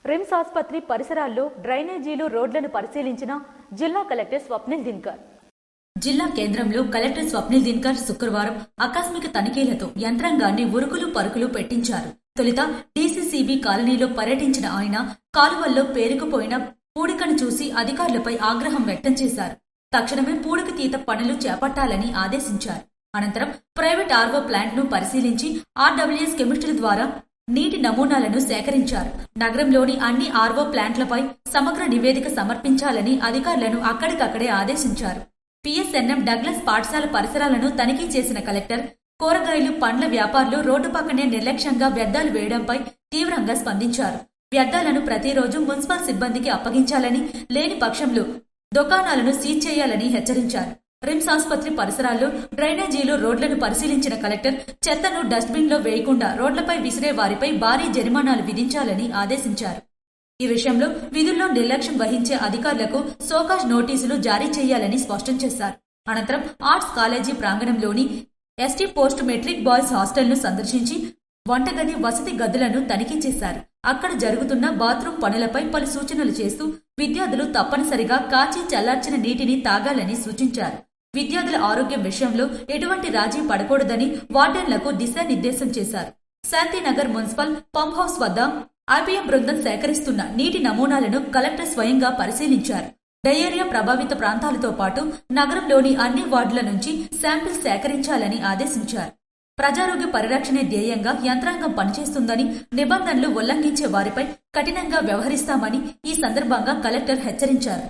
RIMS ఆసుపత్రి పరిసరాల్లో డ్రైనేజీలు రోడ్లను పరిశీలించిన జిల్లా కలెక్టర్ స్వప్నిల్ దినకర్. జిల్లా కేంద్రంలో కలెక్టర్ స్వప్నిల్ దినకర్ శుక్రవారం ఆకస్మిక తనిఖీలతో యంత్రాంగాన్ని ఉరుకులు పరుకులు పెట్టించారు. తొలుత డీసీసీబీ కాలనీలో పర్యటించిన ఆయన కాలువల్లో పేరుకుపోయిన పూడికను చూసి అధికారులపై ఆగ్రహం వ్యక్తం చేశారు. తక్షణమే పూడిక తీత పనులు చేపట్టాలని ఆదేశించారు. అనంతరం ప్రైవేట్ ఆర్వో ప్లాంట్ ను పరిశీలించి ఆర్డబ్ల్యూఎస్ కెమిస్ట్రీ ద్వారా నీటి నమూనాలను సేకరించారు. నగరంలోని అన్ని ఆర్వో ప్లాంట్లపై సమగ్ర నివేదిక సమర్పించాలని అధికారులను అక్కడికక్కడే ఆదేశించారు. పిఎస్ఎన్ఎం డగ్లస్ పాఠశాల పరిసరాలను తనిఖీ చేసిన కలెక్టర్ కూరగాయలు, పండ్ల వ్యాపారులు రోడ్డు పక్కనే నిర్లక్ష్యంగా వ్యర్థాలు వేయడంపై తీవ్రంగా స్పందించారు. వ్యర్థాలను ప్రతిరోజు మున్సిపల్ సిబ్బందికి అప్పగించాలని, లేని పక్షంలో దుకాణాలను సీజ్ చేయాలని హెచ్చరించారు. రిమ్స్ ఆసుపత్రి పరిసరాల్లో డ్రైనేజీలు, రోడ్లను పరిశీలించిన కలెక్టర్ చెత్తను డస్ట్బిన్ లో వేయకుండా రోడ్లపై విసిరే వారిపై భారీ జరిమానాలు విధించాలని ఆదేశించారు. ఈ విషయంలో విధుల్లో నిర్లక్ష్యం వహించే అధికారులకు సోకాజ్ నోటీసులు జారీ చేయాలని స్పష్టం చేశారు. అనంతరం ఆర్ట్స్ కాలేజీ ప్రాంగణంలోని ST post matric boys hostel ను సందర్శించి వంటగది, వసతి గదులను తనిఖీ చేశారు. అక్కడ జరుగుతున్న బాత్రూం పనులపై పలు సూచనలు చేస్తూ విద్యార్థులు తప్పనిసరిగా కాచి చల్లార్చిన నీటిని తాగాలని సూచించారు. విద్యార్థుల ఆరోగ్యం విషయంలో ఎటువంటి రాజీ పడకూడదని వార్డెన్లకు దిశానిర్దేశం చేశారు. శాంతినగర్ మున్సిపల్ పంప్ హౌస్ వద్ద ఐపీఎం బృందం సేకరిస్తున్న నీటి నమూనాలను కలెక్టర్ స్వయంగా పరిశీలించారు. డయేరియా ప్రభావిత ప్రాంతాలతో పాటు నగరంలోని అన్ని వార్డుల నుంచి శాంపిల్స్ సేకరించాలని ఆదేశించారు. ప్రజారోగ్య పరిరక్షణే ధ్యేయంగా యంత్రాంగం పనిచేస్తుందని, నిబంధనలు ఉల్లంఘించే వారిపై కఠినంగా వ్యవహరిస్తామని ఈ సందర్భంగా కలెక్టర్ హెచ్చరించారు.